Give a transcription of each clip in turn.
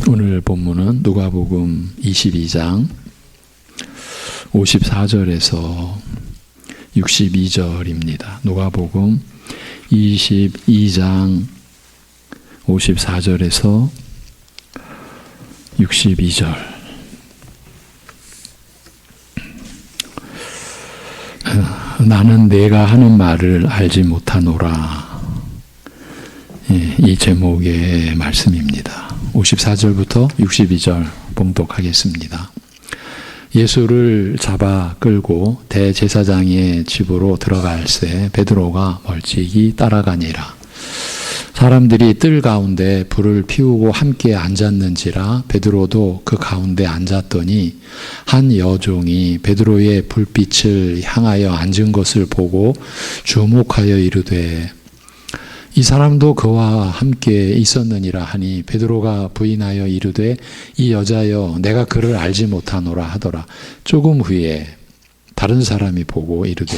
오늘 본문은 누가복음 22장 54절에서 62절입니다. 누가복음 22장 54절에서 62절. 나는 내가 하는 말을 알지 못하노라. 이 제목의 말씀입니다. 54절부터 62절 봉독하겠습니다. 예수를 잡아 끌고 대제사장의 집으로 들어갈새 베드로가 멀찍이 따라가니라. 사람들이 뜰 가운데 불을 피우고 함께 앉았는지라 베드로도 그 가운데 앉았더니 한 여종이 베드로의 불빛을 향하여 앉은 것을 보고 주목하여 이르되 이 사람도 그와 함께 있었느니라 하니 베드로가 부인하여 이르되 이 여자여 내가 그를 알지 못하노라 하더라. 조금 후에 다른 사람이 보고 이르되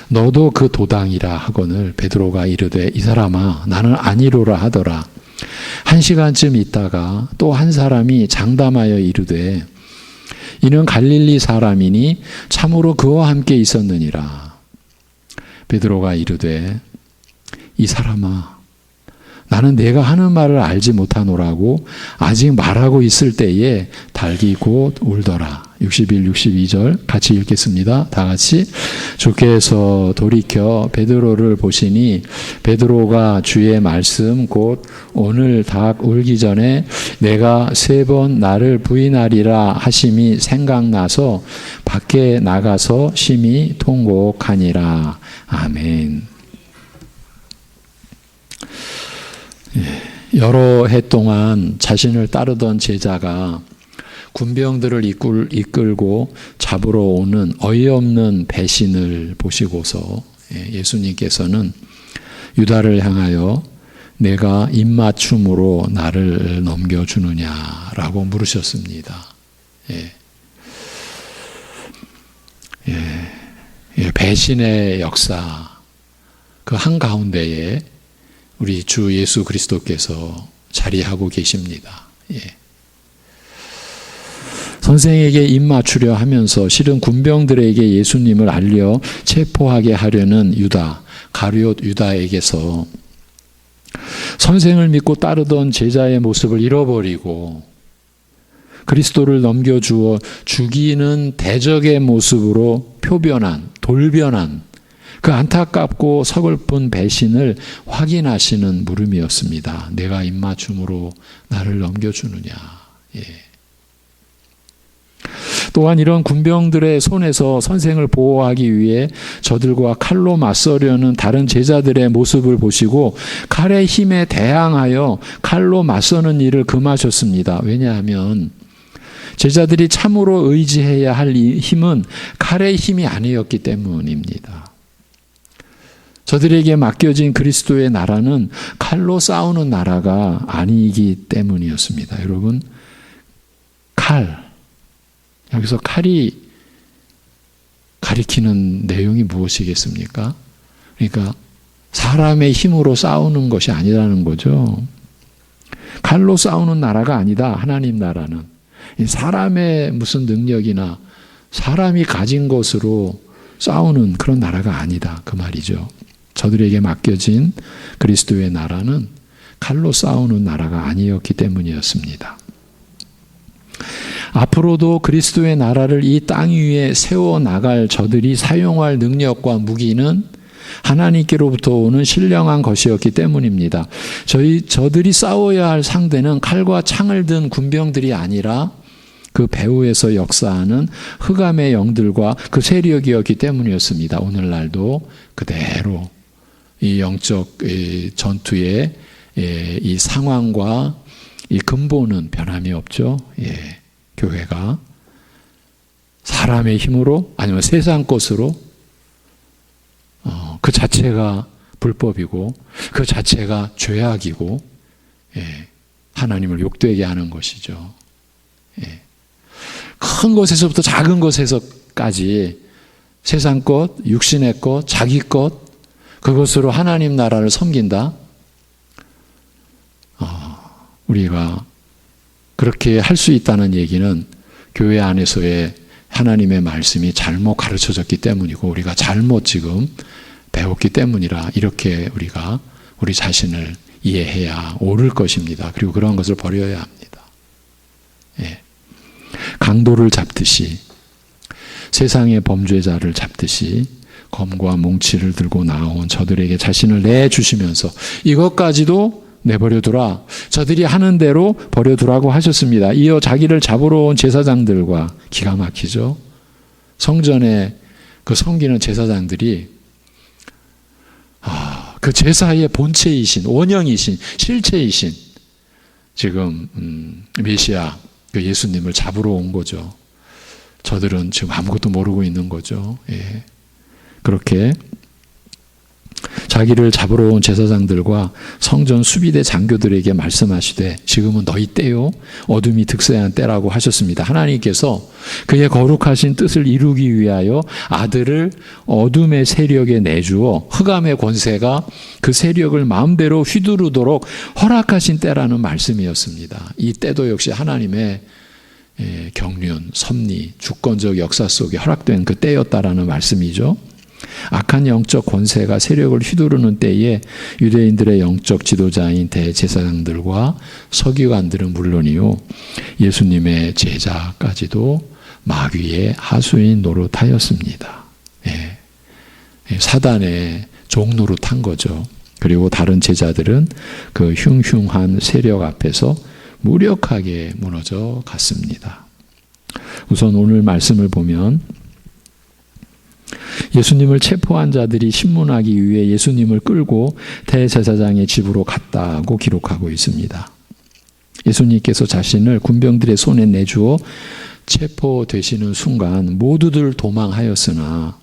너도 그 도당이라 하거늘 베드로가 이르되 이 사람아 나는 아니로라 하더라. 1시간쯤 있다가 또 한 사람이 장담하여 이르되 이는 갈릴리 사람이니 참으로 그와 함께 있었느니라. 베드로가 이르되 이 사람아 나는 내가 하는 말을 알지 못하노라고 아직 말하고 있을 때에 닭이 곧 울더라. 61, 62절 같이 읽겠습니다. 다 같이. 주께서 돌이켜 베드로를 보시니 베드로가 주의 말씀 곧 오늘 닭 울기 전에 내가 3번 나를 부인하리라 하심이 생각나서 밖에 나가서 심히 통곡하니라. 아멘. 여러 해 동안 자신을 따르던 제자가 군병들을 이끌고 잡으러 오는 어이없는 배신을 보시고서 예수님께서는 유다를 향하여 내가 입맞춤으로 나를 넘겨주느냐라고 물으셨습니다. 배신의 역사 그 한가운데에 우리 주 예수 그리스도께서 자리하고 계십니다. 선생에게 입맞추려 하면서 실은 군병들에게 예수님을 알려 체포하게 하려는 유다, 가룟 유다에게서 선생을 믿고 따르던 제자의 모습을 잃어버리고 그리스도를 넘겨주어 죽이는 대적의 모습으로 돌변한 그 안타깝고 서글픈 배신을 확인하시는 물음이었습니다. 내가 입맞춤으로 나를 넘겨주느냐. 또한 이런 군병들의 손에서 선생을 보호하기 위해 저들과 칼로 맞서려는 다른 제자들의 모습을 보시고 칼의 힘에 대항하여 칼로 맞서는 일을 금하셨습니다. 왜냐하면 제자들이 참으로 의지해야 할 힘은 칼의 힘이 아니었기 때문입니다. 저들에게 맡겨진 그리스도의 나라는 칼로 싸우는 나라가 아니기 때문이었습니다. 여러분, 여기서 칼이 가리키는 내용이 무엇이겠습니까? 그러니까 사람의 힘으로 싸우는 것이 아니라는 거죠. 칼로 싸우는 나라가 아니다. 하나님 나라는 사람의 무슨 능력이나 사람이 가진 것으로 싸우는 그런 나라가 아니다. 그 말이죠. 저들에게 맡겨진 그리스도의 나라는 칼로 싸우는 나라가 아니었기 때문이었습니다. 앞으로도 그리스도의 나라를 이 땅 위에 세워나갈 저들이 사용할 능력과 무기는 하나님께로부터 오는 신령한 것이었기 때문입니다. 저들이 싸워야 할 상대는 칼과 창을 든 군병들이 아니라 그 배후에서 역사하는 흑암의 영들과 그 세력이었기 때문이었습니다. 오늘날도 그대로 이 영적 전투의 이 상황과 이 근본은 변함이 없죠. 교회가 사람의 힘으로 아니면 세상 것으로 그 자체가 불법이고 그 자체가 죄악이고 하나님을 욕되게 하는 것이죠. 큰 것에서부터 작은 것에서까지 세상 것, 육신의 것, 자기 것 그것으로 하나님 나라를 섬긴다. 우리가 그렇게 할 수 있다는 얘기는 교회 안에서의 하나님의 말씀이 잘못 가르쳐졌기 때문이고 우리가 잘못 지금 배웠기 때문이라 이렇게 우리가 우리 자신을 이해해야 옳을 것입니다. 그리고 그런 것을 버려야 합니다. 예. 강도를 잡듯이 세상의 범죄자를 잡듯이 검과 몽치를 들고 나온 저들에게 자신을 내주시면서 이것까지도 내버려두라. 저들이 하는 대로 버려두라고 하셨습니다. 이어 자기를 잡으러 온 제사장들과 기가 막히죠. 성전에 그 섬기는 제사장들이 그 제사의 본체이신 원형이신 실체이신 지금 메시아 그 예수님을 잡으러 온 거죠. 저들은 지금 아무것도 모르고 있는 거죠. 예. 그렇게 자기를 잡으러 온 제사장들과 성전 수비대 장교들에게 말씀하시되 지금은 너희 때요 어둠이 득세한 때라고 하셨습니다. 하나님께서 그의 거룩하신 뜻을 이루기 위하여 아들을 어둠의 세력에 내주어 흑암의 권세가 그 세력을 마음대로 휘두르도록 허락하신 때라는 말씀이었습니다. 이 때도 역시 하나님의 경륜, 섭리, 주권적 역사 속에 허락된 그 때였다라는 말씀이죠. 악한 영적 권세가 세력을 휘두르는 때에 유대인들의 영적 지도자인 대제사장들과 서기관들은 물론이요 예수님의 제자까지도 마귀의 하수인 노릇하였습니다. 예. 사단의 종 노릇한 거죠. 그리고 다른 제자들은 그 흉흉한 세력 앞에서 무력하게 무너져 갔습니다. 우선 오늘 말씀을 보면 예수님을 체포한 자들이 신문하기 위해 예수님을 끌고 대제사장의 집으로 갔다고 기록하고 있습니다. 예수님께서 자신을 군병들의 손에 내주어 체포되시는 순간 모두들 도망하였으나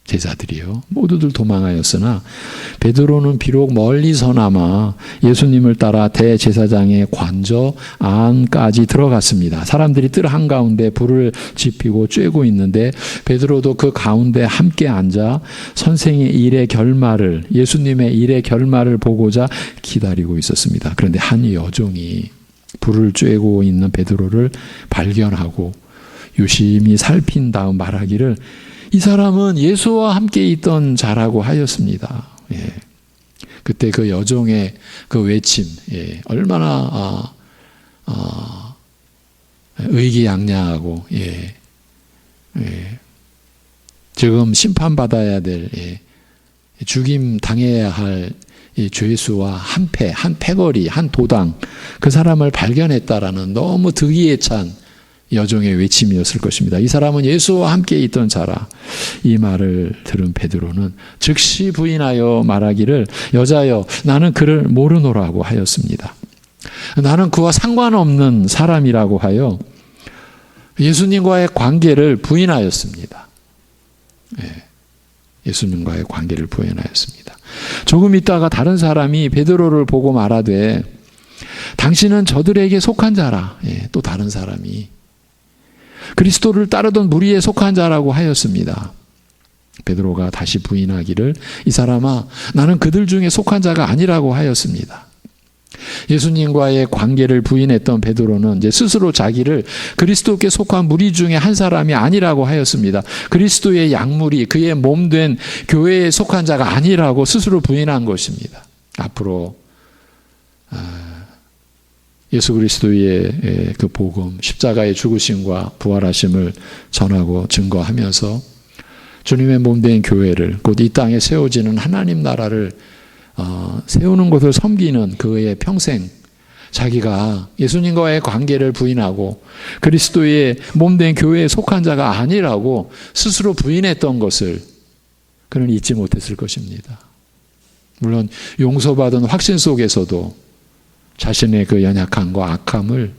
제자들이요. 모두들 도망하였으나 베드로는 비록 멀리서나마 예수님을 따라 대제사장의 관저 안까지 들어갔습니다. 사람들이 뜰 한가운데 불을 지피고 쬐고 있는데 베드로도 그 가운데 함께 앉아 선생의 일의 결말을 예수님의 일의 결말을 보고자 기다리고 있었습니다. 그런데 한 여종이 불을 쬐고 있는 베드로를 발견하고 유심히 살핀 다음 말하기를 이 사람은 예수와 함께 있던 자라고 하였습니다. 예. 그때 그 여종의 그 외침, 예. 얼마나 의기양양하고, 예. 예. 지금 심판받아야 될, 예. 죽임 당해야 할 이 죄수와 한 패거리, 한 도당, 그 사람을 발견했다라는 너무 득이에 찬 여종의 외침이었을 것입니다. 이 사람은 예수와 함께 있던 자라. 이 말을 들은 베드로는 즉시 부인하여 말하기를 여자여 나는 그를 모르노라고 하였습니다. 나는 그와 상관없는 사람이라고 하여 예수님과의 관계를 부인하였습니다. 예, 예수님과의 관계를 부인하였습니다. 조금 있다가 다른 사람이 베드로를 보고 말하되 당신은 저들에게 속한 자라. 예, 또 다른 사람이 그리스도를 따르던 무리에 속한 자라고 하였습니다. 베드로가 다시 부인하기를 이 사람아 나는 그들 중에 속한 자가 아니라고 하였습니다. 예수님과의 관계를 부인했던 베드로는 이제 스스로 자기를 그리스도께 속한 무리 중에 한 사람이 아니라고 하였습니다. 그리스도의 약물이 그의 몸된 교회에 속한 자가 아니라고 스스로 부인한 것입니다. 앞으로 예수 그리스도의 그 복음, 십자가의 죽으심과 부활하심을 전하고 증거하면서 주님의 몸된 교회를 곧 이 땅에 세워지는 하나님 나라를 세우는 것을 섬기는 그의 평생 자기가 예수님과의 관계를 부인하고 그리스도의 몸된 교회에 속한 자가 아니라고 스스로 부인했던 것을 그는 잊지 못했을 것입니다. 물론 용서받은 확신 속에서도 자신의 그 연약함과 악함을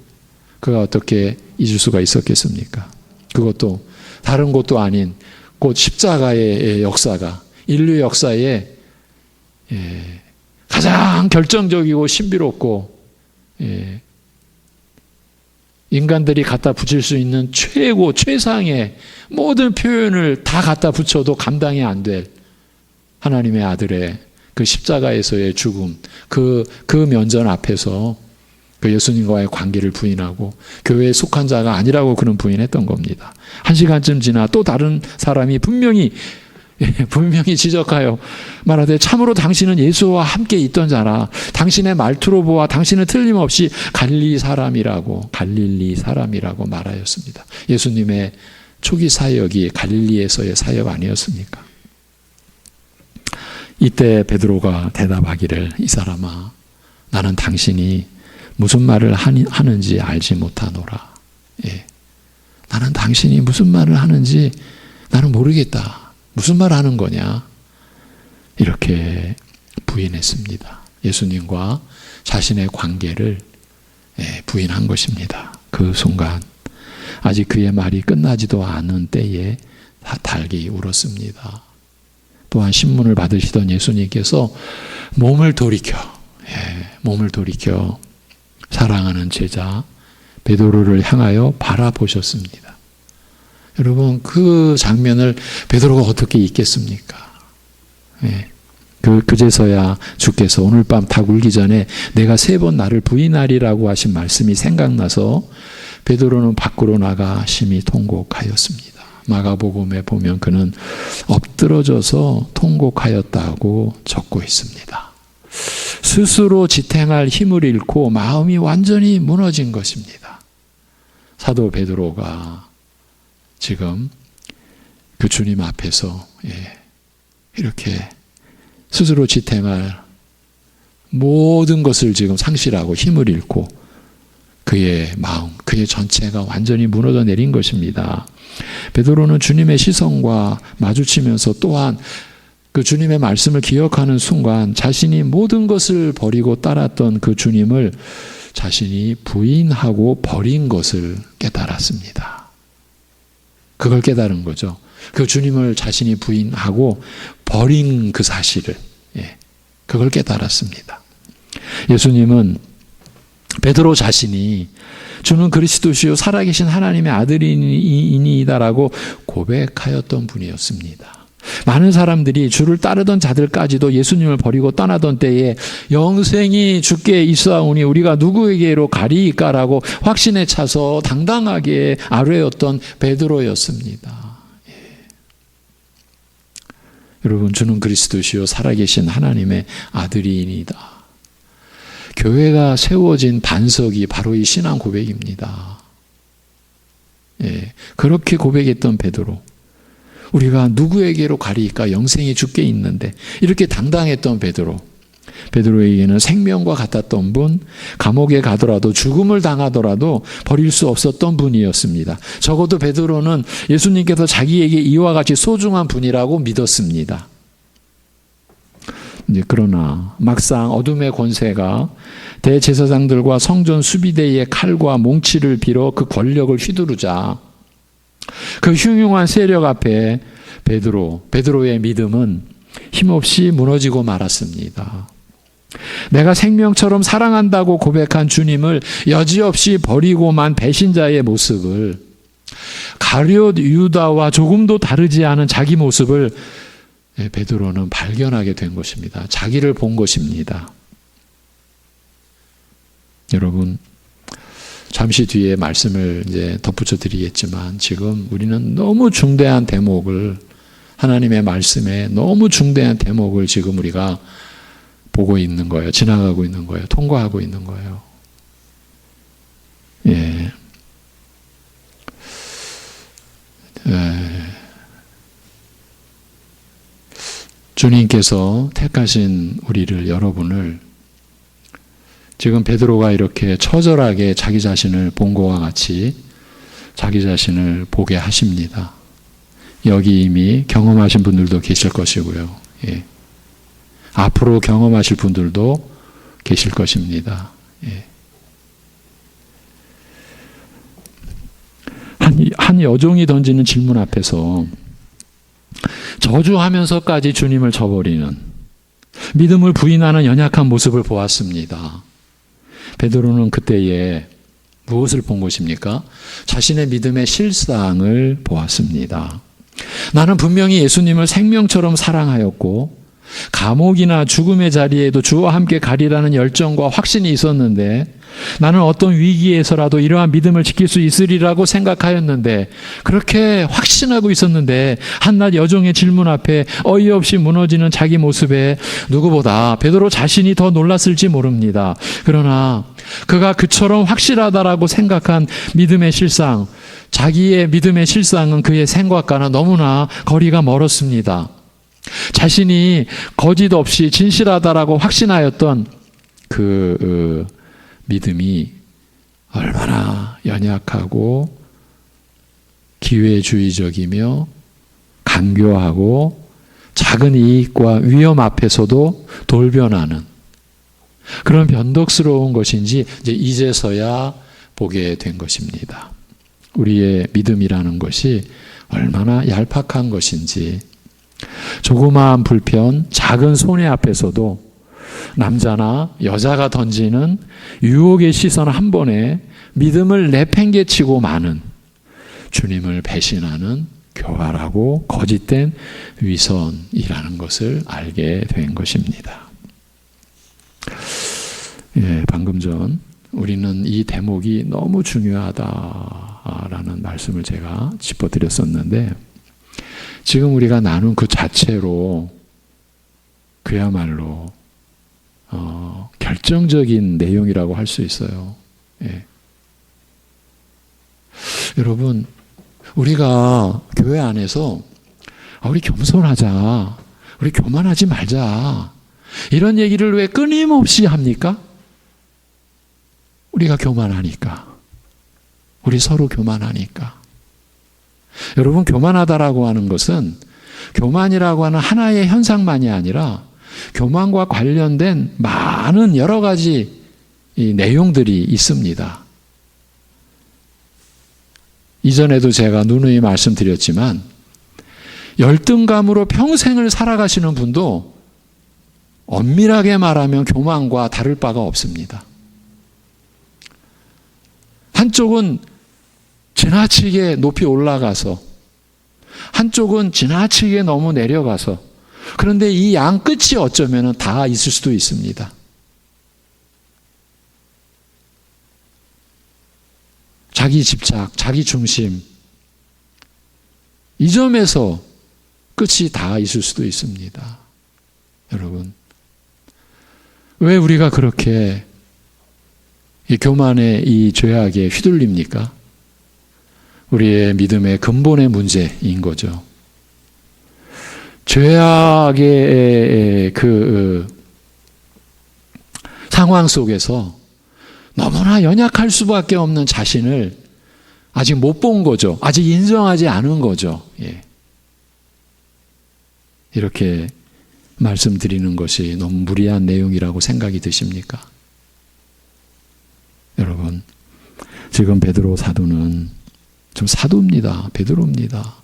그가 어떻게 잊을 수가 있었겠습니까? 그것도 다른 곳도 아닌 곧 십자가의 역사가 인류 역사에 가장 결정적이고 신비롭고 인간들이 갖다 붙일 수 있는 최상의 모든 표현을 다 갖다 붙여도 감당이 안 될 하나님의 아들의 그 십자가에서의 죽음, 그 면전 앞에서 그 예수님과의 관계를 부인하고 교회에 속한 자가 아니라고 그는 부인했던 겁니다. 1시간쯤 지나 또 다른 사람이 분명히 지적하여 말하되 참으로 당신은 예수와 함께 있던 자라. 당신의 말투로 보아 당신은 틀림없이 갈릴리 사람이라고 말하였습니다. 예수님의 초기 사역이 갈릴리에서의 사역 아니었습니까? 이때 베드로가 대답하기를 이 사람아 나는 당신이 무슨 말을 하는지 알지 못하노라. 예. 나는 당신이 무슨 말을 하는지 나는 모르겠다. 무슨 말 하는 거냐? 이렇게 부인했습니다. 예수님과 자신의 관계를 부인한 것입니다. 그 순간 아직 그의 말이 끝나지도 않은 때에 닭이 울었습니다. 또한 신문을 받으시던 예수님께서 몸을 돌이켜 사랑하는 제자 베드로를 향하여 바라보셨습니다. 여러분 그 장면을 베드로가 어떻게 잊겠습니까? 그제서야 주께서 오늘 밤 닭 울기 전에 내가 3번 나를 부인하리라고 하신 말씀이 생각나서 베드로는 밖으로 나가 심히 통곡하였습니다. 마가복음에 보면 그는 엎드러져서 통곡하였다고 적고 있습니다. 스스로 지탱할 힘을 잃고 마음이 완전히 무너진 것입니다. 사도 베드로가 지금 그 주님 앞에서 이렇게 스스로 지탱할 모든 것을 지금 상실하고 힘을 잃고 그의 마음, 그의 전체가 완전히 무너져 내린 것입니다. 베드로는 주님의 시선과 마주치면서 또한 그 주님의 말씀을 기억하는 순간 자신이 모든 것을 버리고 따랐던 그 주님을 자신이 부인하고 버린 것을 깨달았습니다. 그걸 깨달은 거죠. 그 주님을 자신이 부인하고 버린 그 사실을, 그걸 깨달았습니다. 예수님은 베드로 자신이 주는 그리스도시요 살아계신 하나님의 아들이니이다라고 고백하였던 분이었습니다. 많은 사람들이 주를 따르던 자들까지도 예수님을 버리고 떠나던 때에 영생이 주께 있사오니 우리가 누구에게로 가리이까라고 확신에 차서 당당하게 아뢰었던 베드로였습니다. 여러분 주는 그리스도시요 살아계신 하나님의 아들이니이다. 교회가 세워진 반석이 바로 이 신앙 고백입니다. 그렇게 고백했던 베드로. 우리가 누구에게로 가리까 영생이 주께 있는데 이렇게 당당했던 베드로에게는 생명과 같았던 분, 감옥에 가더라도 죽음을 당하더라도 버릴 수 없었던 분이었습니다. 적어도 베드로는 예수님께서 자기에게 이와 같이 소중한 분이라고 믿었습니다. 그러나 막상 어둠의 권세가 대제사장들과 성전 수비대의 칼과 몽치를 빌어 그 권력을 휘두르자 그 흉흉한 세력 앞에 베드로의 믿음은 힘없이 무너지고 말았습니다. 내가 생명처럼 사랑한다고 고백한 주님을 여지없이 버리고만 배신자의 모습을, 가룟 유다와 조금도 다르지 않은 자기 모습을 베드로는 발견하게 된 것입니다. 자기를 본 것입니다. 여러분, 잠시 뒤에 말씀을 이제 덧붙여 드리겠지만 지금 우리는 너무 중대한 대목을, 하나님의 말씀에 너무 중대한 대목을 지금 우리가 보고 있는 거예요. 지나가고 있는 거예요. 통과하고 있는 거예요. 주님께서 택하신 우리를, 여러분을 지금 베드로가 이렇게 처절하게 자기 자신을 본 것과 같이 자기 자신을 보게 하십니다. 여기 이미 경험하신 분들도 계실 것이고요. 앞으로 경험하실 분들도 계실 것입니다. 한 여종이 던지는 질문 앞에서 저주하면서까지 주님을 저버리는, 믿음을 부인하는 연약한 모습을 보았습니다. 베드로는 그때에 무엇을 본 것입니까? 자신의 믿음의 실상을 보았습니다. 나는 분명히 예수님을 생명처럼 사랑하였고 감옥이나 죽음의 자리에도 주와 함께 가리라는 열정과 확신이 있었는데, 나는 어떤 위기에서라도 이러한 믿음을 지킬 수 있으리라고 생각하였는데, 그렇게 확신하고 있었는데 한낱 여종의 질문 앞에 어이없이 무너지는 자기 모습에 누구보다 베드로 자신이 더 놀랐을지 모릅니다. 그러나 그가 그처럼 확실하다라고 생각한 믿음의 실상, 자기의 믿음의 실상은 그의 생각과는 너무나 거리가 멀었습니다. 자신이 거짓 없이 진실하다라고 확신하였던 그 믿음이 얼마나 연약하고 기회주의적이며 간교하고 작은 이익과 위험 앞에서도 돌변하는 그런 변덕스러운 것인지 이제서야 보게 된 것입니다. 우리의 믿음이라는 것이 얼마나 얄팍한 것인지, 조그마한 불편, 작은 손해 앞에서도 남자나 여자가 던지는 유혹의 시선 한 번에 믿음을 내팽개치고 마는, 주님을 배신하는 교활하고 거짓된 위선이라는 것을 알게 된 것입니다. 방금 전 우리는 이 대목이 너무 중요하다라는 말씀을 제가 짚어드렸었는데, 지금 우리가 나눈 그 자체로 그야말로 결정적인 내용이라고 할 수 있어요. 여러분, 우리가 교회 안에서 우리 겸손하자, 우리 교만하지 말자, 이런 얘기를 왜 끊임없이 합니까? 우리가 교만하니까. 우리 서로 교만하니까. 여러분, 교만하다라고 하는 것은 교만이라고 하는 하나의 현상만이 아니라 교만과 관련된 많은 여러 가지 이 내용들이 있습니다. 이전에도 제가 누누이 말씀드렸지만 열등감으로 평생을 살아가시는 분도 엄밀하게 말하면 교만과 다를 바가 없습니다. 한쪽은 지나치게 높이 올라가서, 한쪽은 지나치게 너무 내려가서, 그런데 이 양 끝이 어쩌면 다 있을 수도 있습니다. 자기 집착, 자기 중심, 이 점에서 끝이 다 있을 수도 있습니다. 여러분, 왜 우리가 그렇게 이 교만의 이 죄악에 휘둘립니까? 우리의 믿음의 근본의 문제인 거죠. 죄악의 그 상황 속에서 너무나 연약할 수밖에 없는 자신을 아직 못 본 거죠. 아직 인정하지 않은 거죠. 이렇게 말씀드리는 것이 너무 무리한 내용이라고 생각이 드십니까? 여러분, 지금 베드로 사도는 좀 사도입니다. 베드로입니다.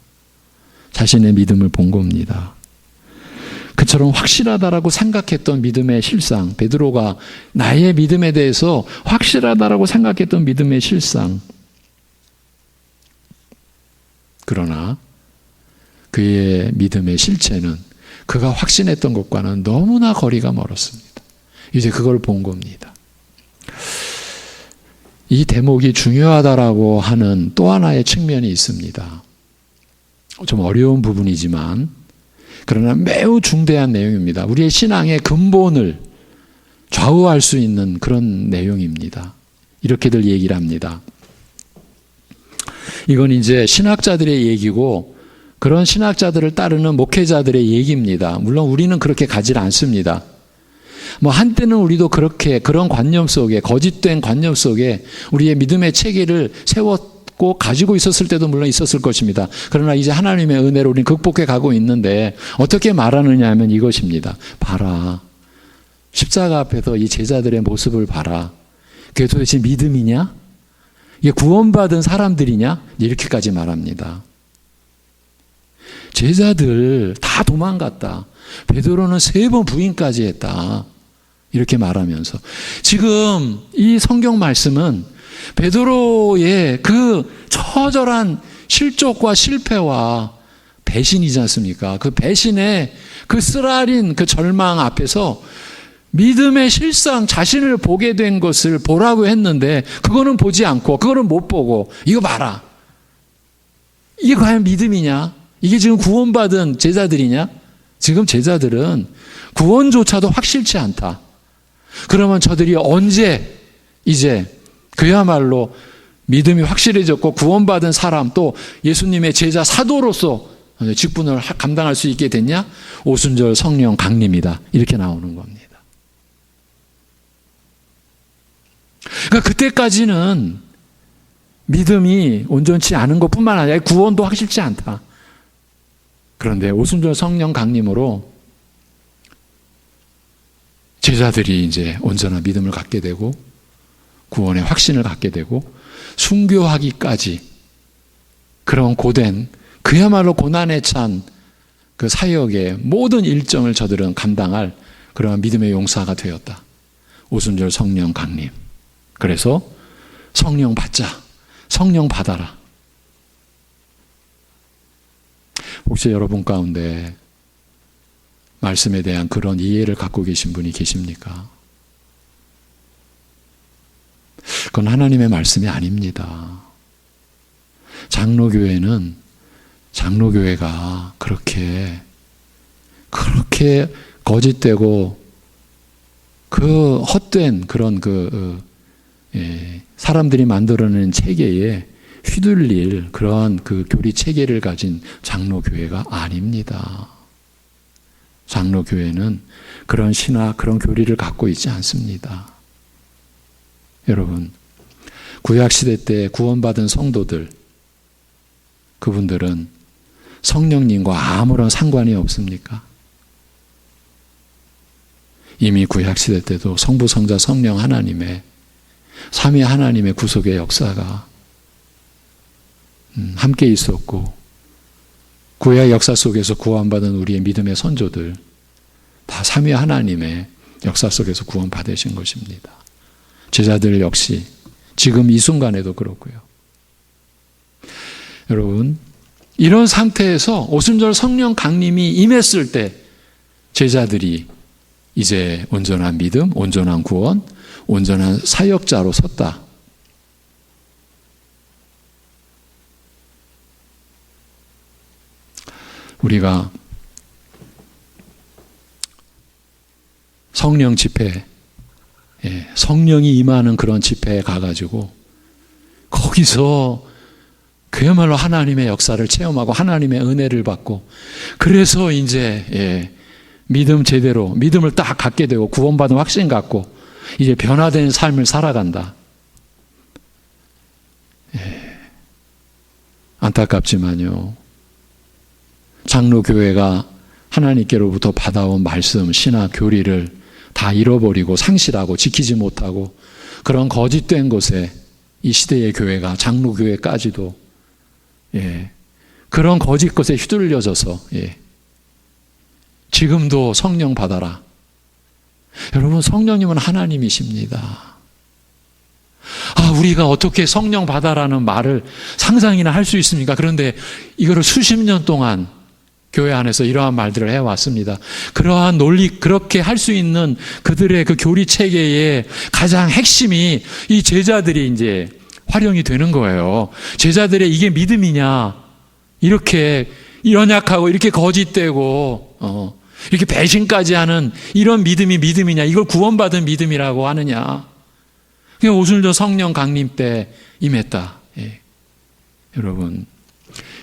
자신의 믿음을 본 겁니다. 그처럼 확실하다라고 생각했던 믿음의 실상, 베드로가 나의 믿음에 대해서 확실하다라고 생각했던 믿음의 실상, 그러나 그의 믿음의 실체는 그가 확신했던 것과는 너무나 거리가 멀었습니다. 이제 그걸 본 겁니다. 이 대목이 중요하다라고 하는 또 하나의 측면이 있습니다. 좀 어려운 부분이지만 그러나 매우 중대한 내용입니다. 우리의 신앙의 근본을 좌우할 수 있는 그런 내용입니다. 이렇게들 얘기를 합니다. 이건 이제 신학자들의 얘기고 그런 신학자들을 따르는 목회자들의 얘기입니다. 물론 우리는 그렇게 가지 않습니다. 한때는 우리도 그렇게 그런 관념 속에, 거짓된 관념 속에 우리의 믿음의 체계를 세웠고 가지고 있었을 때도 물론 있었을 것입니다. 그러나 이제 하나님의 은혜로 우리는 극복해 가고 있는데 어떻게 말하느냐 하면 이것입니다. 봐라. 십자가 앞에서 이 제자들의 모습을 봐라. 그게 도대체 믿음이냐? 이게 구원받은 사람들이냐? 이렇게까지 말합니다. 제자들 다 도망갔다. 베드로는 3번 부인까지 했다. 이렇게 말하면서 지금 이 성경 말씀은 베드로의 그 처절한 실족과 실패와 배신이지 않습니까? 그 배신의 그 쓰라린 그 절망 앞에서 믿음의 실상 자신을 보게 된 것을 보라고 했는데 그거는 보지 않고 그거는 못 보고 이거 봐라. 이게 과연 믿음이냐? 이게 지금 구원받은 제자들이냐? 지금 제자들은 구원조차도 확실치 않다. 그러면 저들이 언제 이제 그야말로 믿음이 확실해졌고 구원받은 사람 또 예수님의 제자 사도로서 직분을 감당할 수 있게 됐냐? 오순절 성령 강림이다. 이렇게 나오는 겁니다. 그러니까 그때까지는 믿음이 온전치 않은 것뿐만 아니라 구원도 확실치 않다. 그런데 오순절 성령 강림으로 제자들이 이제 온전한 믿음을 갖게 되고 구원의 확신을 갖게 되고 순교하기까지 그런 고된 그야말로 고난에 찬 그 사역의 모든 일정을 저들은 감당할 그런 믿음의 용사가 되었다. 오순절 성령 강림. 그래서 성령 받자. 성령 받아라. 혹시 여러분 가운데 말씀에 대한 그런 이해를 갖고 계신 분이 계십니까? 그건 하나님의 말씀이 아닙니다. 장로교회가 그렇게 거짓되고 그 헛된 그런 사람들이 만들어낸 체계에 휘둘릴 그런 그 교리 체계를 가진 장로교회가 아닙니다. 장로교회는 그런 신학, 그런 교리를 갖고 있지 않습니다. 여러분, 구약시대 때 구원받은 성도들, 그분들은 성령님과 아무런 상관이 없습니까? 이미 구약시대 때도 성부, 성자, 성령 하나님의 삼위 하나님의 구속의 역사가 함께 있었고 구약 역사 속에서 구원받은 우리의 믿음의 선조들 다 삼위 하나님의 역사 속에서 구원받으신 것입니다. 제자들 역시 지금 이 순간에도 그렇고요. 여러분, 이런 상태에서 오순절 성령 강림이 임했을 때 제자들이 이제 온전한 믿음, 온전한 구원, 온전한 사역자로 섰다. 우리가 성령 집회, 성령이 임하는 그런 집회에 가가지고 거기서 그야말로 하나님의 역사를 체험하고 하나님의 은혜를 받고 그래서 이제 믿음 제대로 믿음을 딱 갖게 되고 구원받은 확신 갖고 이제 변화된 삶을 살아간다. 안타깝지만요. 장로교회가 하나님께로부터 받아온 말씀, 신학, 교리를 다 잃어버리고 상실하고 지키지 못하고 그런 거짓된 것에 이 시대의 교회가 장로교회까지도 그런 거짓 것에 휘둘려져서 지금도 성령 받아라. 여러분, 성령님은 하나님이십니다. 우리가 어떻게 성령 받아라는 말을 상상이나 할 수 있습니까? 그런데 이거를 수십 년 동안 교회 안에서 이러한 말들을 해왔습니다. 그러한 논리, 그렇게 할 수 있는 그들의 그 교리 체계의 가장 핵심이 이 제자들이 이제 활용이 되는 거예요. 제자들의 이게 믿음이냐? 이렇게 연약하고 이렇게 거짓되고 이렇게 배신까지 하는 이런 믿음이 믿음이냐? 이걸 구원받은 믿음이라고 하느냐? 그게 오순절 성령 강림 때 임했다. 여러분,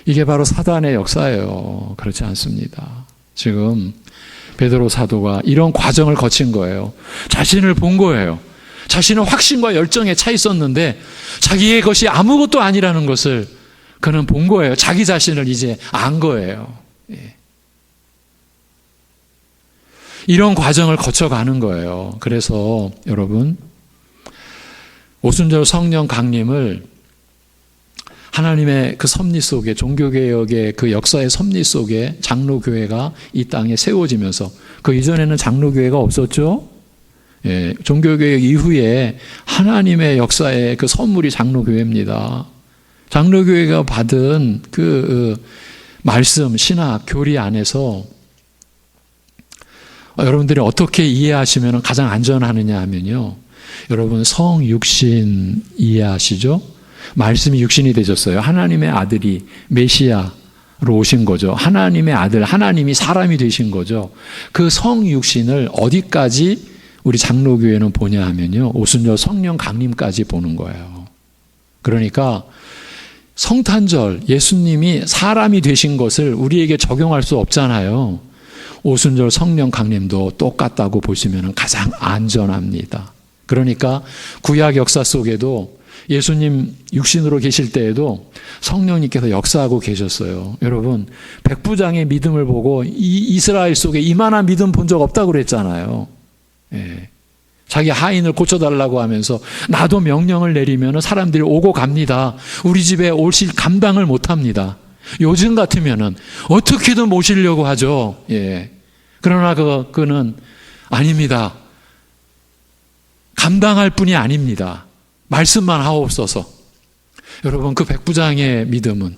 이게 바로 사단의 역사예요. 그렇지 않습니다. 지금 베드로 사도가 이런 과정을 거친 거예요. 자신을 본 거예요. 자신은 확신과 열정에 차 있었는데 자기의 것이 아무것도 아니라는 것을 그는 본 거예요. 자기 자신을 이제 안 거예요. 이런 과정을 거쳐가는 거예요. 그래서 여러분, 오순절 성령 강림을 하나님의 그 섭리 속에, 종교개혁의 그 역사의 섭리 속에 장로교회가 이 땅에 세워지면서, 그 이전에는 장로교회가 없었죠? 종교개혁 이후에 하나님의 역사의 그 선물이 장로교회입니다. 장로교회가 받은 말씀, 신학, 교리 안에서 여러분들이 어떻게 이해하시면 가장 안전하느냐 하면요. 여러분 성육신 이해하시죠? 말씀이 육신이 되셨어요. 하나님의 아들이 메시아로 오신 거죠. 하나님의 아들, 하나님이 사람이 되신 거죠. 그 성육신을 어디까지 우리 장로교회는 보냐 하면요. 오순절 성령 강림까지 보는 거예요. 그러니까 성탄절 예수님이 사람이 되신 것을 우리에게 적용할 수 없잖아요. 오순절 성령 강림도 똑같다고 보시면 가장 안전합니다. 그러니까 구약 역사 속에도 예수님 육신으로 계실 때에도 성령님께서 역사하고 계셨어요. 여러분 백부장의 믿음을 보고 이스라엘 속에 이만한 믿음 본 적 없다고 그랬잖아요. 예. 자기 하인을 고쳐달라고 하면서 나도 명령을 내리면 사람들이 오고 갑니다. 우리 집에 오실 감당을 못합니다. 요즘 같으면은 어떻게든 모시려고 하죠. 예. 그러나 그는 아닙니다. 감당할 뿐이 아닙니다. 말씀만 하옵소서. 여러분 그 백부장의 믿음은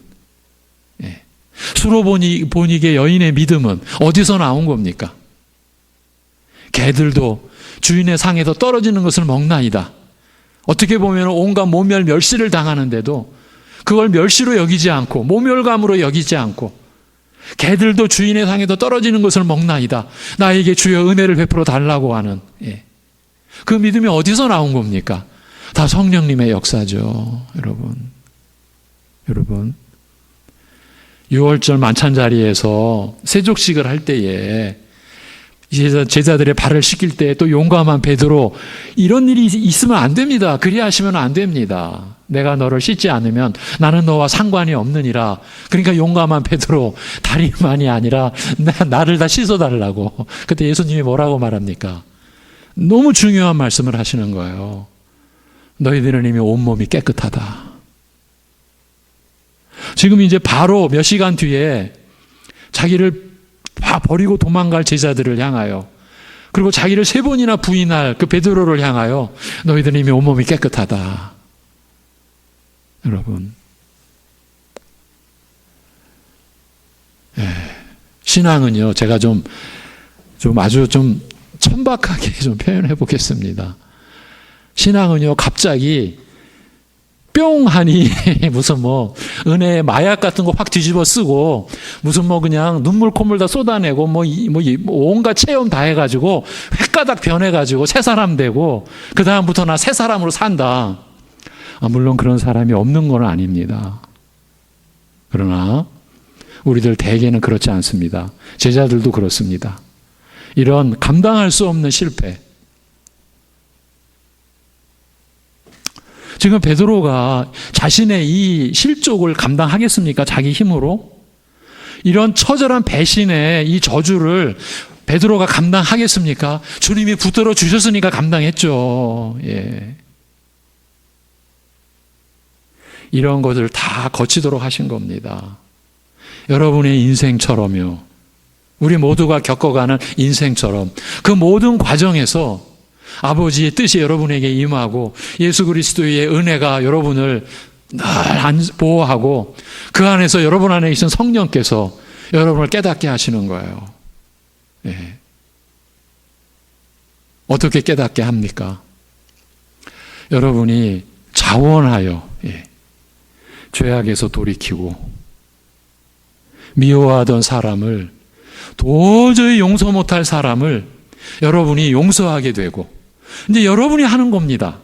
수로보닉의 여인의 믿음은 어디서 나온 겁니까? 개들도 주인의 상에서 떨어지는 것을 먹나이다. 어떻게 보면 온갖 모멸 멸시를 당하는데도 그걸 멸시로 여기지 않고 모멸감으로 여기지 않고 개들도 주인의 상에서 떨어지는 것을 먹나이다. 나에게 주여 은혜를 베풀어 달라고 하는 그 믿음이 어디서 나온 겁니까? 다 성령님의 역사죠. 여러분 6월절 만찬 자리에서 세족식을 할 때에 제자들의 발을 씻길 때 또 용감한 베드로 이런 일이 있으면 안 됩니다. 그리하시면 안 됩니다. 내가 너를 씻지 않으면 나는 너와 상관이 없느니라. 그러니까 용감한 베드로 다리만이 아니라 나를 다 씻어달라고. 그때 예수님이 뭐라고 말합니까? 너무 중요한 말씀을 하시는 거예요. 너희들은 이미 온몸이 깨끗하다. 지금 이제 바로 몇 시간 뒤에 자기를 다 버리고 도망갈 제자들을 향하여 그리고 자기를 3번이나 부인할 그 베드로를 향하여 너희들은 이미 온몸이 깨끗하다. 여러분 신앙은요 제가 좀 아주 좀 천박하게 좀 표현해 보겠습니다. 신앙은요 갑자기 뿅 하니 무슨 뭐 은혜의 마약 같은 거 확 뒤집어 쓰고 무슨 뭐 그냥 눈물 콧물 다 쏟아내고 뭐 온갖 체험 다 해가지고 횟가닥 변해가지고 새 사람 되고 그 다음부터 나 새 사람으로 산다. 물론 그런 사람이 없는 건 아닙니다. 그러나 우리들 대개는 그렇지 않습니다. 제자들도 그렇습니다. 이런 감당할 수 없는 실패. 지금 베드로가 자신의 이 실족을 감당하겠습니까? 자기 힘으로? 이런 처절한 배신의 이 저주를 베드로가 감당하겠습니까? 주님이 붙들어 주셨으니까 감당했죠. 예. 이런 것을 다 거치도록 하신 겁니다. 여러분의 인생처럼요. 우리 모두가 겪어가는 인생처럼 그 모든 과정에서 아버지의 뜻이 여러분에게 임하고 예수 그리스도의 은혜가 여러분을 늘 보호하고 그 안에서 여러분 안에 계신 성령께서 여러분을 깨닫게 하시는 거예요. 예. 어떻게 깨닫게 합니까? 여러분이 자원하여 죄악에서 돌이키고 미워하던 사람을 도저히 용서 못할 사람을 여러분이 용서하게 되고 이제 여러분이 하는 겁니다.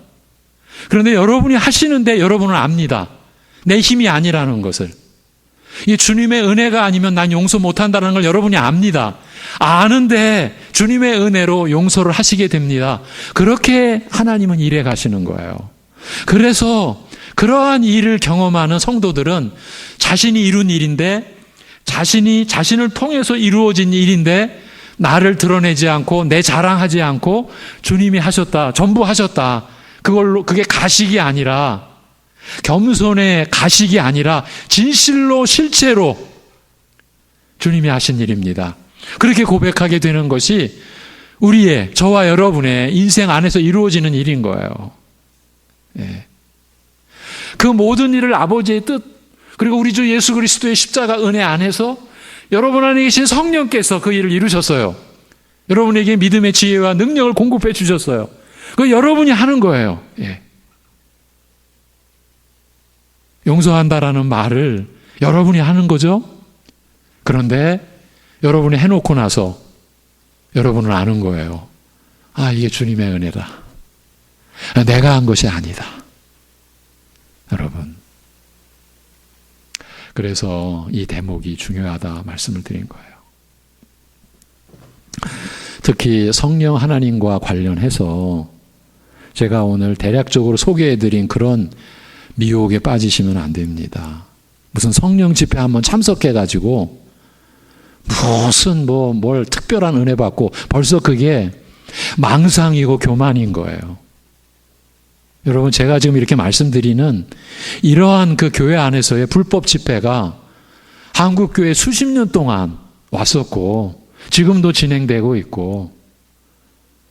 그런데 여러분이 하시는데 여러분은 압니다. 내 힘이 아니라는 것을. 이 주님의 은혜가 아니면 난 용서 못한다는 걸 여러분이 압니다. 아는데 주님의 은혜로 용서를 하시게 됩니다. 그렇게 하나님은 일해 가시는 거예요. 그래서 그러한 일을 경험하는 성도들은 자신이 이룬 일인데 자신을 통해서 이루어진 일인데 나를 드러내지 않고 내 자랑하지 않고 주님이 하셨다. 전부 하셨다. 그게 가식이 아니라 겸손의 가식이 아니라 진실로 실체로 주님이 하신 일입니다. 그렇게 고백하게 되는 것이 저와 여러분의 인생 안에서 이루어지는 일인 거예요. 예. 그 모든 일을 아버지의 뜻, 그리고 우리 주 예수 그리스도의 십자가 은혜 안에서 여러분 안에 계신 성령께서 그 일을 이루셨어요. 여러분에게 믿음의 지혜와 능력을 공급해 주셨어요. 그 여러분이 하는 거예요. 예. 용서한다라는 말을 여러분이 하는 거죠. 그런데 여러분이 해놓고 나서 여러분은 아는 거예요. 아, 이게 주님의 은혜다. 내가 한 것이 아니다. 여러분. 그래서 이 대목이 중요하다 말씀을 드린 거예요. 특히 성령 하나님과 관련해서 제가 오늘 대략적으로 소개해드린 그런 미혹에 빠지시면 안 됩니다. 무슨 성령 집회 한번 참석해가지고 무슨 뭘 특별한 은혜 받고 벌써 그게 망상이고 교만인 거예요. 여러분, 제가 지금 이렇게 말씀드리는 이러한 그 교회 안에서의 불법 집회가 한국교회 수십 년 동안 왔었고 지금도 진행되고 있고,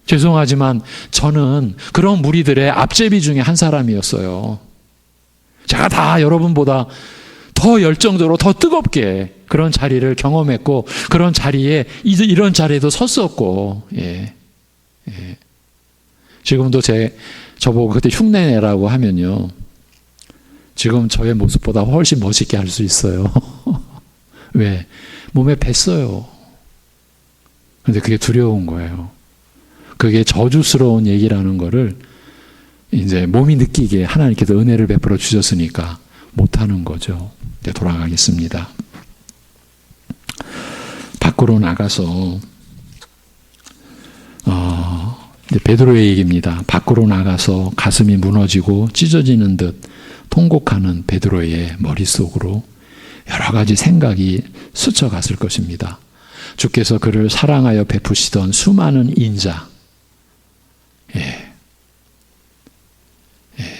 죄송하지만 저는 그런 무리들의 앞제비 중에 한 사람이었어요. 제가 다 여러분보다 더 열정적으로 더 뜨겁게 그런 자리를 경험했고 그런 자리에 이런 자리에도 섰었고, 예. 지금도 저보고 그때 흉내내라고 하면요, 지금 저의 모습보다 훨씬 멋있게 할 수 있어요. 왜? 몸에 뱄어요. 그런데 그게 두려운 거예요. 그게 저주스러운 얘기라는 거를 이제 몸이 느끼게 하나님께서 은혜를 베풀어 주셨으니까 못하는 거죠. 이제 돌아가겠습니다. 밖으로 나가서 이제 베드로의 얘기입니다. 밖으로 나가서 가슴이 무너지고 찢어지는 듯 통곡하는 베드로의 머릿속으로 여러 가지 생각이 스쳐갔을 것입니다. 주께서 그를 사랑하여 베푸시던 수많은 인자,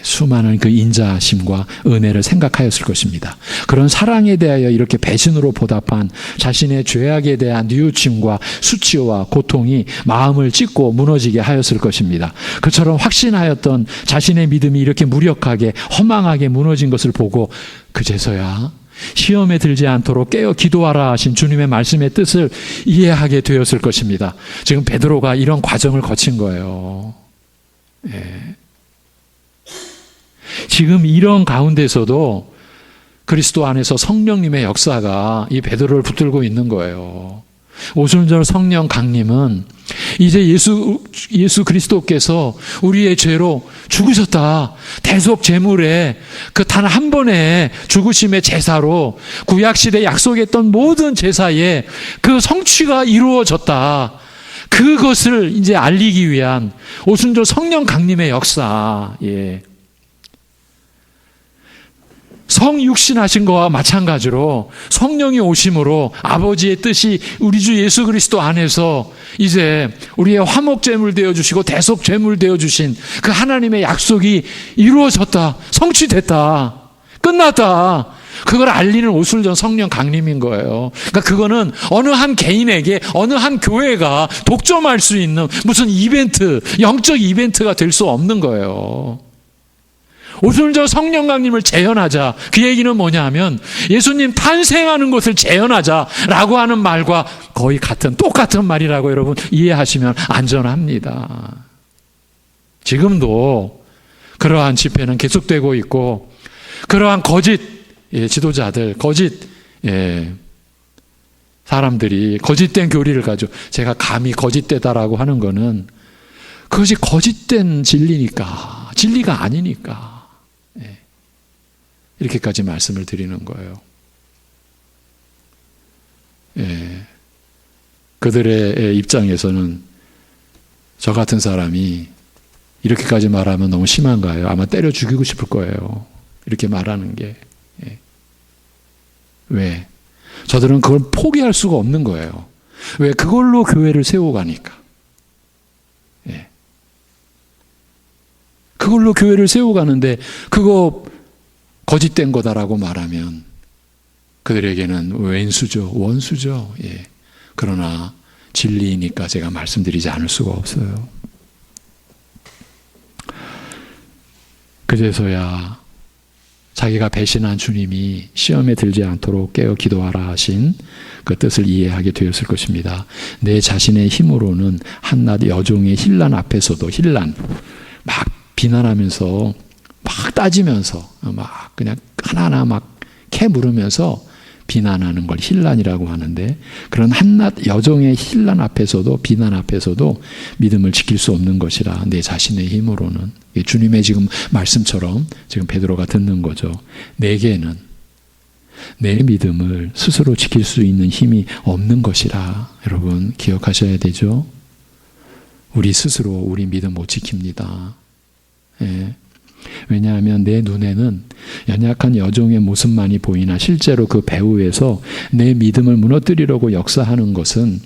수많은 그 인자심과 은혜를 생각하였을 것입니다. 그런 사랑에 대하여 이렇게 배신으로 보답한 자신의 죄악에 대한 뉘우침과 수치와 고통이 마음을 찢고 무너지게 하였을 것입니다. 그처럼 확신하였던 자신의 믿음이 이렇게 무력하게 허망하게 무너진 것을 보고 그제서야 시험에 들지 않도록 깨어 기도하라 하신 주님의 말씀의 뜻을 이해하게 되었을 것입니다. 지금 베드로가 이런 과정을 거친 거예요. 지금 이런 가운데서도 그리스도 안에서 성령님의 역사가 이 베드로를 붙들고 있는 거예요. 오순절 성령 강림은 이제 예수 그리스도께서 우리의 죄로 죽으셨다. 대속 제물에 그 단 한 번의 죽으심의 제사로 구약시대 약속했던 모든 제사에 그 성취가 이루어졌다. 그것을 이제 알리기 위한 오순절 성령 강림의 역사. 성육신하신 것과 마찬가지로 성령이 오심으로 아버지의 뜻이 우리 주 예수 그리스도 안에서 이제 우리의 화목제물 되어주시고 대속제물 되어주신 그 하나님의 약속이 이루어졌다. 성취됐다. 끝났다. 그걸 알리는 오순절 성령 강림인 거예요. 그러니까 그거는 어느 한 개인에게 어느 한 교회가 독점할 수 있는 무슨 이벤트, 영적 이벤트가 될 수 없는 거예요. 오순절 성령 강림을 재현하자. 그 얘기는 뭐냐 하면 예수님 탄생하는 것을 재현하자라고 하는 말과 거의 똑같은 말이라고 여러분 이해하시면 안전합니다. 지금도 그러한 집회는 계속되고 있고 그러한 거짓 지도자들, 거짓 사람들이 거짓된 교리를 가지고 제가 감히 거짓되다라고 하는 거는 그것이 거짓된 진리니까, 진리가 아니니까 이렇게까지 말씀을 드리는 거예요. 그들의 입장에서는 저 같은 사람이 이렇게까지 말하면 너무 심한가요? 아마 때려 죽이고 싶을 거예요. 이렇게 말하는 게. 왜? 저들은 그걸 포기할 수가 없는 거예요. 왜? 그걸로 교회를 세워가니까. 그걸로 교회를 세워가는데 그거 거짓된 거다라고 말하면 그들에게는 왼수죠. 원수죠. 그러나 진리이니까 제가 말씀드리지 않을 수가 없어요. 그제서야 자기가 배신한 주님이 시험에 들지 않도록 깨어 기도하라 하신 그 뜻을 이해하게 되었을 것입니다. 내 자신의 힘으로는 한낱 여종의 힐난 앞에서도 막 비난하면서 막 따지면서 막 그냥 하나하나 막 캐물으면서 비난하는 걸 힐난이라고 하는데, 그런 한낱 여종의 힐난 앞에서도, 비난 앞에서도 믿음을 지킬 수 없는 것이라 내 자신의 힘으로는. 주님의 지금 말씀처럼 지금 베드로가 듣는 거죠. 내게는 내 믿음을 스스로 지킬 수 있는 힘이 없는 것이라. 여러분 기억하셔야 되죠. 우리 스스로 우리 믿음 못 지킵니다. 예. 왜냐하면 내 눈에는 연약한 여종의 모습만이 보이나 실제로 그 배후에서 내 믿음을 무너뜨리려고 역사하는 것은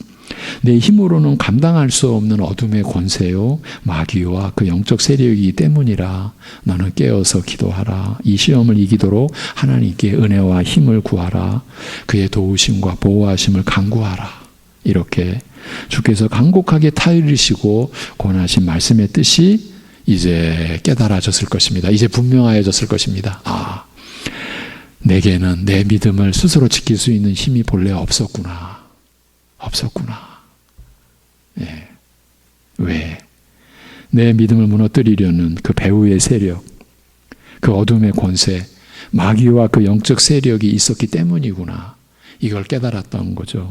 내 힘으로는 감당할 수 없는 어둠의 권세요, 마귀와 그 영적 세력이기 때문이라. 너는 깨어서 기도하라. 이 시험을 이기도록 하나님께 은혜와 힘을 구하라. 그의 도우심과 보호하심을 간구하라. 이렇게 주께서 간곡하게 타이르시고 권하신 말씀의 뜻이 이제 깨달아졌을 것입니다. 이제 분명하여졌을 것입니다. 아, 내게는 내 믿음을 스스로 지킬 수 있는 힘이 본래 없었구나. 예. 왜? 내 믿음을 무너뜨리려는 그 배후의 세력, 그 어둠의 권세, 마귀와 그 영적 세력이 있었기 때문이구나. 이걸 깨달았던 거죠.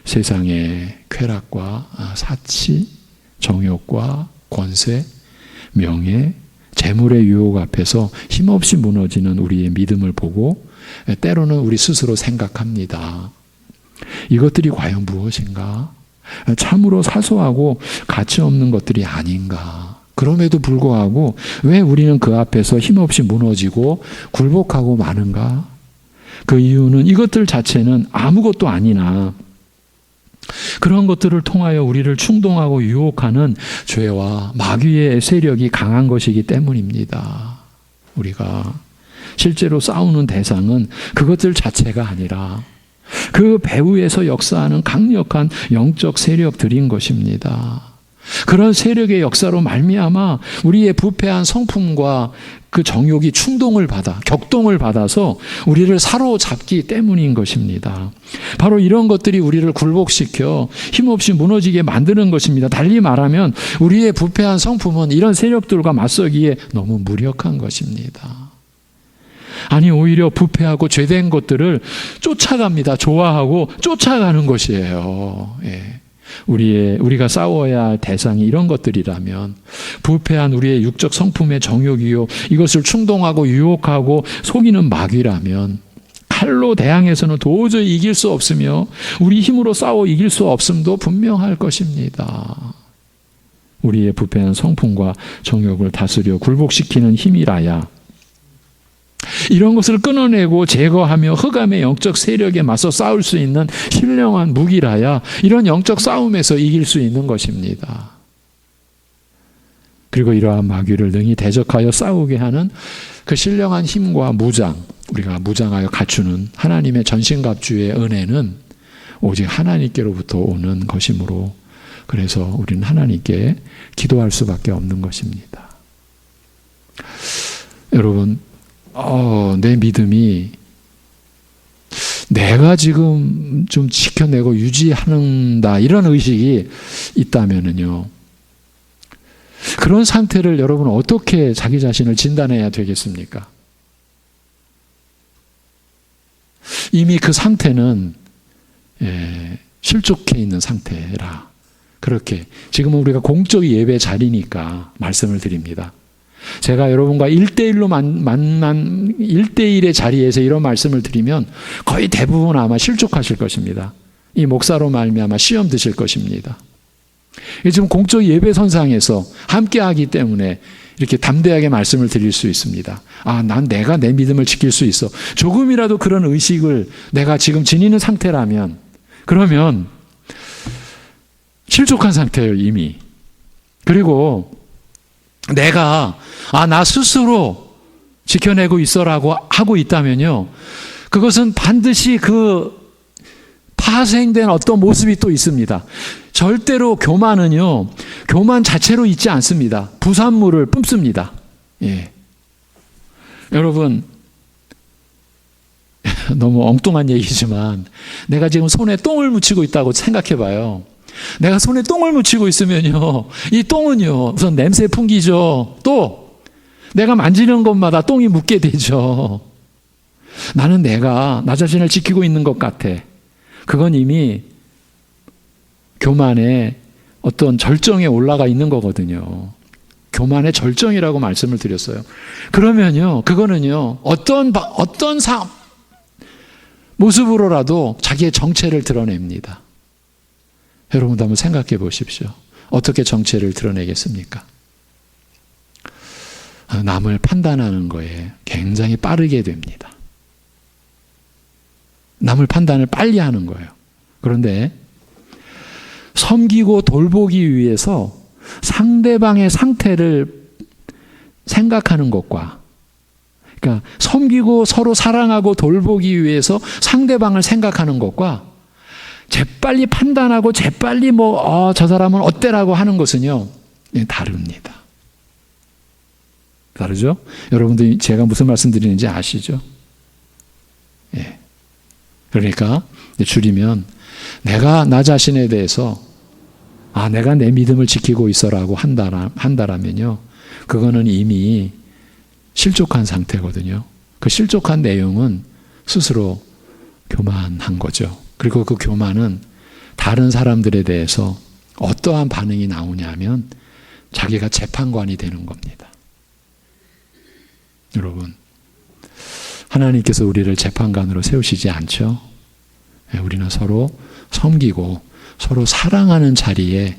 세상의 쾌락과 사치, 정욕과 권세, 명예, 재물의 유혹 앞에서 힘없이 무너지는 우리의 믿음을 보고 때로는 우리 스스로 생각합니다. 이것들이 과연 무엇인가? 참으로 사소하고 가치 없는 것들이 아닌가? 그럼에도 불구하고 왜 우리는 그 앞에서 힘없이 무너지고 굴복하고 마는가? 그 이유는 이것들 자체는 아무것도 아니나 그런 것들을 통하여 우리를 충동하고 유혹하는 죄와 마귀의 세력이 강한 것이기 때문입니다. 우리가 실제로 싸우는 대상은 그것들 자체가 아니라 그 배후에서 역사하는 강력한 영적 세력들인 것입니다. 그런 세력의 역사로 말미암아 우리의 부패한 성품과 그 정욕이 격동을 받아서 우리를 사로잡기 때문인 것입니다. 바로 이런 것들이 우리를 굴복시켜 힘없이 무너지게 만드는 것입니다. 달리 말하면 우리의 부패한 성품은 이런 세력들과 맞서기에 너무 무력한 것입니다. 아니, 오히려 부패하고 죄된 것들을 쫓아갑니다. 좋아하고 쫓아가는 것이에요. 예. 우리가 싸워야 할 대상이 이런 것들이라면, 부패한 우리의 육적 성품의 정욕이요, 이것을 충동하고 유혹하고 속이는 마귀라면 칼로 대항해서는 도저히 이길 수 없으며 우리 힘으로 싸워 이길 수 없음도 분명할 것입니다. 우리의 부패한 성품과 정욕을 다스려 굴복시키는 힘이라야, 이런 것을 끊어내고 제거하며 흑암의 영적 세력에 맞서 싸울 수 있는 신령한 무기라야 이런 영적 싸움에서 이길 수 있는 것입니다. 그리고 이러한 마귀를 능히 대적하여 싸우게 하는 그 신령한 힘과 무장, 우리가 무장하여 갖추는 하나님의 전신갑주의 은혜는 오직 하나님께로부터 오는 것이므로, 그래서 우리는 하나님께 기도할 수밖에 없는 것입니다. 여러분, 내 믿음이 내가 지금 좀 지켜내고 유지한다, 이런 의식이 있다면은요, 그런 상태를 여러분 어떻게 자기 자신을 진단해야 되겠습니까? 이미 그 상태는 실족해 있는 상태라, 그렇게 지금은 우리가 공적 예배 자리니까 말씀을 드립니다. 제가 여러분과 1대1로 만난 1대1의 자리에서 이런 말씀을 드리면 거의 대부분 아마 실족하실 것입니다. 이 목사로 말미암아 시험 드실 것입니다. 지금 공적 예배 선상에서 함께하기 때문에 이렇게 담대하게 말씀을 드릴 수 있습니다. 내가 내 믿음을 지킬 수 있어. 조금이라도 그런 의식을 내가 지금 지니는 상태라면, 그러면 실족한 상태예요, 이미. 그리고 내가 나 스스로 지켜내고 있어라고 하고 있다면요, 그것은 반드시 그 파생된 어떤 모습이 또 있습니다. 절대로 교만은요, 교만 자체로 있지 않습니다. 부산물을 뿜습니다. 예. 여러분, 너무 엉뚱한 얘기지만 내가 지금 손에 똥을 묻히고 있다고 생각해 봐요. 내가 손에 똥을 묻히고 있으면요, 이 똥은요 우선 냄새 풍기죠. 또 내가 만지는 곳마다 똥이 묻게 되죠. 나는 내가 나 자신을 지키고 있는 것 같아. 그건 이미 교만의 어떤 절정에 올라가 있는 거거든요. 교만의 절정이라고 말씀을 드렸어요. 그러면요, 그거는요, 어떤 모습으로라도 자기의 정체를 드러냅니다. 여러분도 한번 생각해 보십시오. 어떻게 정체를 드러내겠습니까? 남을 판단하는 거에 굉장히 빠르게 됩니다. 남을 판단을 빨리 하는 거예요. 그런데 섬기고 돌보기 위해서 상대방의 상태를 생각하는 것과, 그러니까 섬기고 서로 사랑하고 돌보기 위해서 상대방을 생각하는 것과 재빨리 판단하고 재빨리 저 사람은 어때라고 하는 것은요, 다릅니다. 다르죠? 여러분들 제가 무슨 말씀 드리는지 아시죠? 예. 그러니까 줄이면 내가 나 자신에 대해서 내가 내 믿음을 지키고 있어라고 한다라면요, 그거는 이미 실족한 상태거든요. 그 실족한 내용은 스스로 교만한 거죠. 그리고 그 교만은 다른 사람들에 대해서 어떠한 반응이 나오냐면 자기가 재판관이 되는 겁니다. 여러분, 하나님께서 우리를 재판관으로 세우시지 않죠. 우리는 서로 섬기고 서로 사랑하는 자리에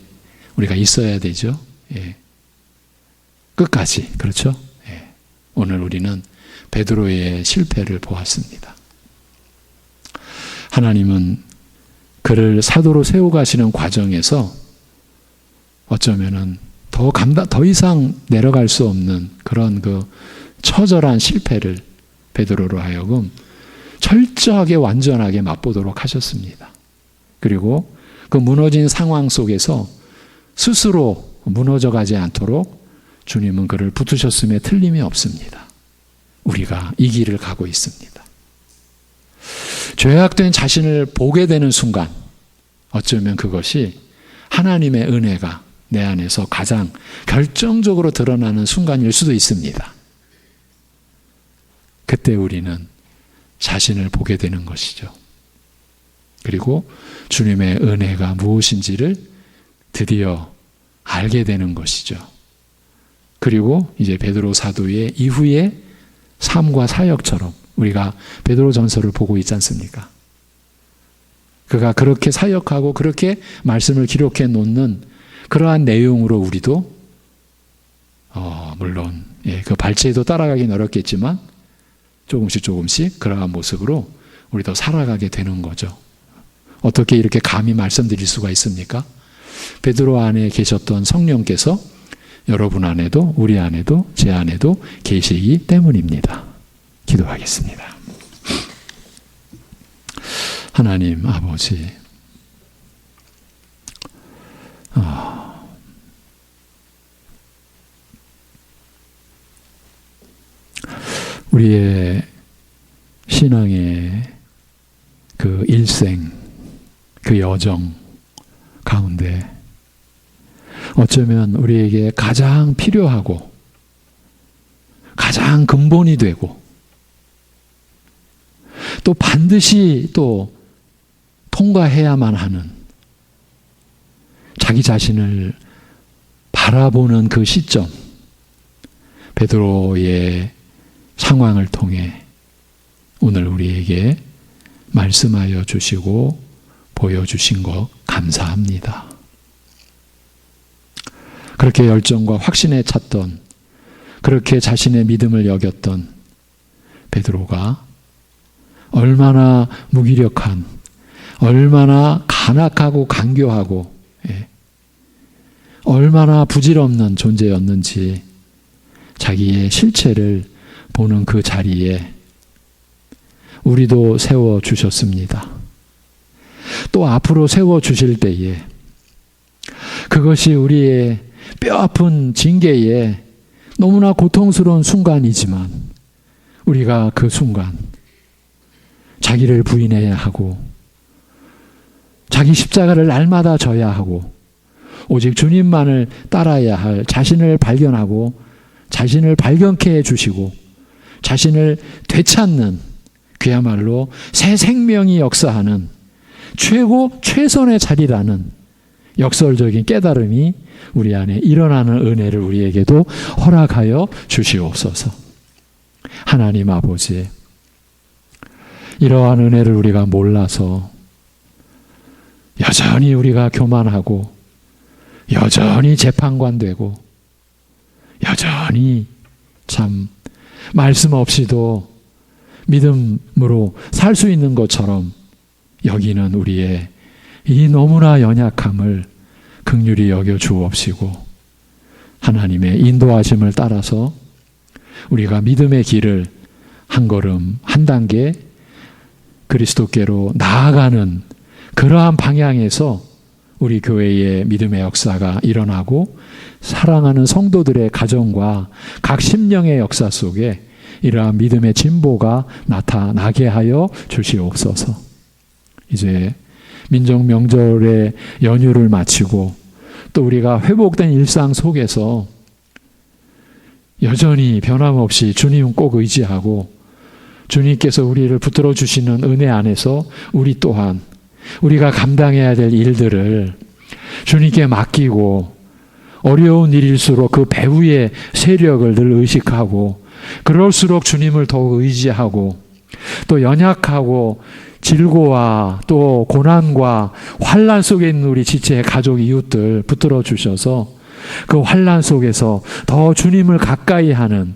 우리가 있어야 되죠. 예. 끝까지. 그렇죠? 예. 오늘 우리는 베드로의 실패를 보았습니다. 하나님은 그를 사도로 세워가시는 과정에서 어쩌면은 더 이상 내려갈 수 없는 그런 그 처절한 실패를 베드로로 하여금 철저하게 완전하게 맛보도록 하셨습니다. 그리고 그 무너진 상황 속에서 스스로 무너져가지 않도록 주님은 그를 붙으셨음에 틀림이 없습니다. 우리가 이 길을 가고 있습니다. 죄악된 자신을 보게 되는 순간, 어쩌면 그것이 하나님의 은혜가 내 안에서 가장 결정적으로 드러나는 순간일 수도 있습니다. 그때 우리는 자신을 보게 되는 것이죠. 그리고 주님의 은혜가 무엇인지를 드디어 알게 되는 것이죠. 그리고 이제 베드로 사도의 이후의 삶과 사역처럼 우리가 베드로 전서를 보고 있지 않습니까? 그가 그렇게 사역하고 그렇게 말씀을 기록해 놓는 그러한 내용으로 우리도 물론 그 발제도 따라가긴 어렵겠지만 조금씩 그러한 모습으로 우리도 살아가게 되는 거죠. 어떻게 이렇게 감히 말씀드릴 수가 있습니까? 베드로 안에 계셨던 성령께서 여러분 안에도 우리 안에도 제 안에도 계시기 때문입니다. 기도하겠습니다. 하나님 아버지, 우리의 신앙의 그 일생, 그 여정 가운데 어쩌면 우리에게 가장 필요하고 가장 근본이 되고 또 반드시 또 통과해야만 하는 자기 자신을 바라보는 그 시점, 베드로의 상황을 통해 오늘 우리에게 말씀하여 주시고 보여주신 것 감사합니다. 그렇게 열정과 확신에 찼던, 그렇게 자신의 믿음을 여겼던 베드로가 얼마나 무기력한, 얼마나 간악하고 간교하고 얼마나 부질없는 존재였는지 자기의 실체를 보는 그 자리에 우리도 세워주셨습니다. 또 앞으로 세워주실 때에 그것이 우리의 뼈아픈 징계에 너무나 고통스러운 순간이지만 우리가 그 순간 자기를 부인해야 하고 자기 십자가를 날마다 져야 하고 오직 주님만을 따라야 할 자신을 발견하고 자신을 발견케 해주시고 자신을 되찾는 그야말로 새 생명이 역사하는 최선의 자리라는 역설적인 깨달음이 우리 안에 일어나는 은혜를 우리에게도 허락하여 주시옵소서. 하나님 아버지, 이러한 은혜를 우리가 몰라서 여전히 우리가 교만하고 여전히 재판관되고 여전히 참 말씀 없이도 믿음으로 살 수 있는 것처럼 여기는 우리의 이 너무나 연약함을 긍휼히 여겨 주옵시고 하나님의 인도하심을 따라서 우리가 믿음의 길을 한 걸음 한 단계 그리스도께로 나아가는 그러한 방향에서 우리 교회의 믿음의 역사가 일어나고 사랑하는 성도들의 가정과 각 심령의 역사 속에 이러한 믿음의 진보가 나타나게 하여 주시옵소서. 이제 민족 명절의 연휴를 마치고 또 우리가 회복된 일상 속에서 여전히 변함없이 주님 꼭 의지하고 주님께서 우리를 붙들어 주시는 은혜 안에서 우리 또한 우리가 감당해야 될 일들을 주님께 맡기고 어려운 일일수록 그 배후의 세력을 늘 의식하고 그럴수록 주님을 더욱 의지하고 또 연약하고 질고와 또 고난과 환난 속에 있는 우리 지체의 가족 이웃들 붙들어 주셔서 그 환난 속에서 더 주님을 가까이 하는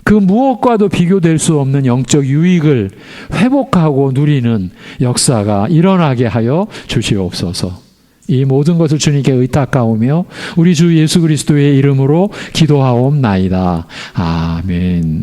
그 무엇과도 비교될 수 없는 영적 유익을 회복하고 누리는 역사가 일어나게 하여 주시옵소서. 이 모든 것을 주님께 의탁하오며 우리 주 예수 그리스도의 이름으로 기도하옵나이다. 아멘.